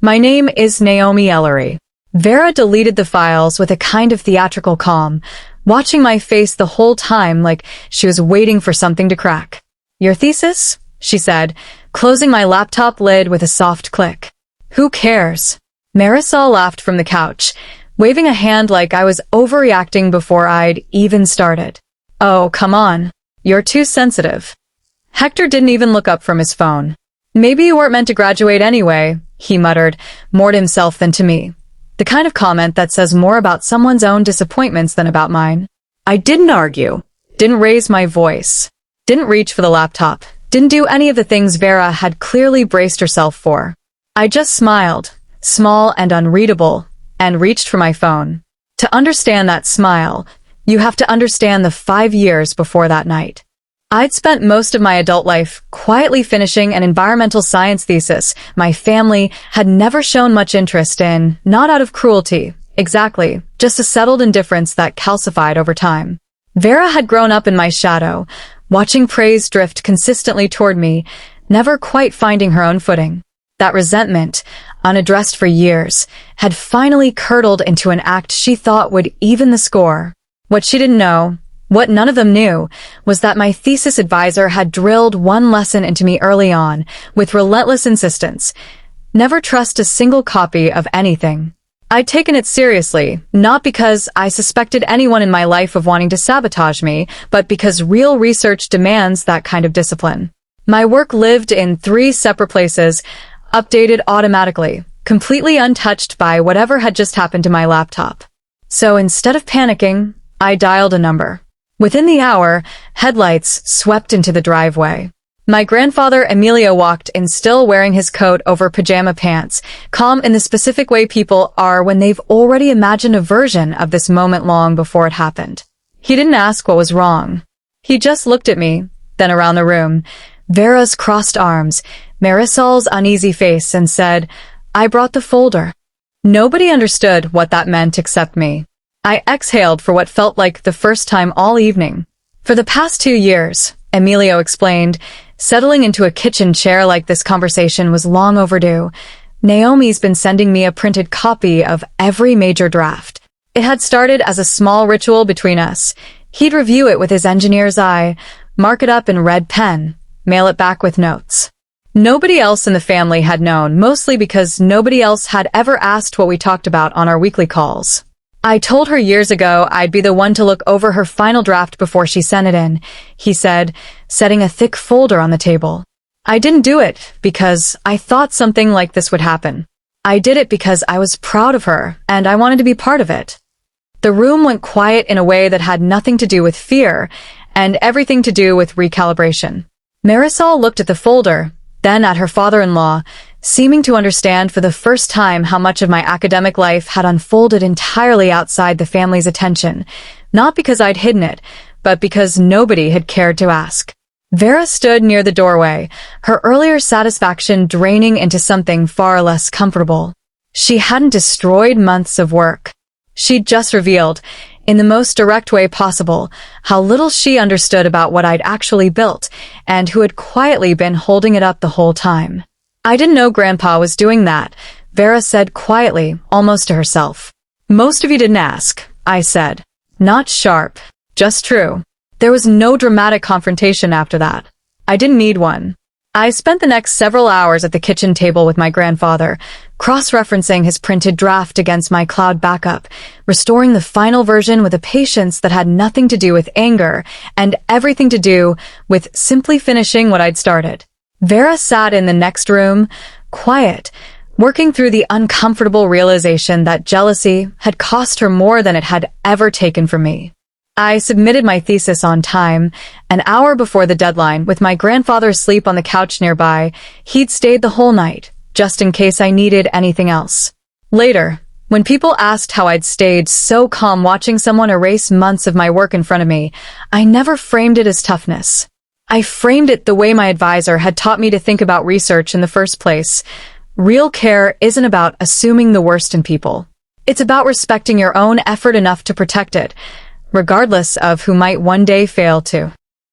My name is Naomi Ellery. Vera deleted the files with a kind of theatrical calm, watching my face the whole time like she was waiting for something to crack. Your thesis? She said, closing my laptop lid with a soft click. Who cares? Marisol laughed from the couch, waving a hand like I was overreacting before I'd even started. Oh, come on. You're too sensitive. Hector didn't even look up from his phone. Maybe you weren't meant to graduate anyway, he muttered, more to himself than to me. The kind of comment that says more about someone's own disappointments than about mine. I didn't argue, didn't raise my voice, didn't reach for the laptop, didn't do any of the things Vera had clearly braced herself for. I just smiled, small and unreadable, and reached for my phone. To understand that smile, you have to understand the 5 years before that night. I'd spent most of my adult life quietly finishing an environmental science thesis my family had never shown much interest in, not out of cruelty, exactly, just a settled indifference that calcified over time. Vera had grown up in my shadow, watching praise drift consistently toward me, never quite finding her own footing. That resentment, unaddressed for years, had finally curdled into an act she thought would even the score. What she didn't know, what none of them knew, was that my thesis advisor had drilled one lesson into me early on, with relentless insistence. Never trust a single copy of anything. I'd taken it seriously, not because I suspected anyone in my life of wanting to sabotage me, but because real research demands that kind of discipline. My work lived in 3 separate places, updated automatically, completely untouched by whatever had just happened to my laptop. So instead of panicking, I dialed a number. Within the hour, headlights swept into the driveway. My grandfather Emilio walked in, still wearing his coat over pajama pants, calm in the specific way people are when they've already imagined a version of this moment long before it happened. He didn't ask what was wrong. He just looked at me, then around the room, Vera's crossed arms, Marisol's uneasy face, and said, "I brought the folder." Nobody understood what that meant except me. I exhaled for what felt like the first time all evening. For the past 2 years, Emilio explained, settling into a kitchen chair like this conversation was long overdue, Naomi's been sending me a printed copy of every major draft. It had started as a small ritual between us. He'd review it with his engineer's eye, mark it up in red pen, mail it back with notes. Nobody else in the family had known, mostly because nobody else had ever asked what we talked about on our weekly calls. I told her years ago I'd be the one to look over her final draft before she sent it in, he said, setting a thick folder on the table. I didn't do it because I thought something like this would happen. I did it because I was proud of her, and I wanted to be part of it. The room went quiet in a way that had nothing to do with fear, and everything to do with recalibration. Marisol looked at the folder, then at her father-in-law, seeming to understand for the first time how much of my academic life had unfolded entirely outside the family's attention, not because I'd hidden it, but because nobody had cared to ask. Vera stood near the doorway, her earlier satisfaction draining into something far less comfortable. She hadn't destroyed months of work. She'd just revealed, in the most direct way possible, how little she understood about what I'd actually built, and who had quietly been holding it up the whole time. I didn't know Grandpa was doing that, Vera said quietly, almost to herself. Most of you didn't ask, I said. Not sharp, just true. There was no dramatic confrontation after that. I didn't need one. I spent the next several hours at the kitchen table with my grandfather, cross-referencing his printed draft against my cloud backup, restoring the final version with a patience that had nothing to do with anger and everything to do with simply finishing what I'd started. Vera sat in the next room, quiet, working through the uncomfortable realization that jealousy had cost her more than it had ever taken from me. I submitted my thesis on time, an hour before the deadline, with my grandfather asleep on the couch nearby. He'd stayed the whole night, just in case I needed anything else. Later, when people asked how I'd stayed so calm watching someone erase months of my work in front of me, I never framed it as toughness. I framed it the way my advisor had taught me to think about research in the first place. Real care isn't about assuming the worst in people. It's about respecting your own effort enough to protect it, regardless of who might one day fail to.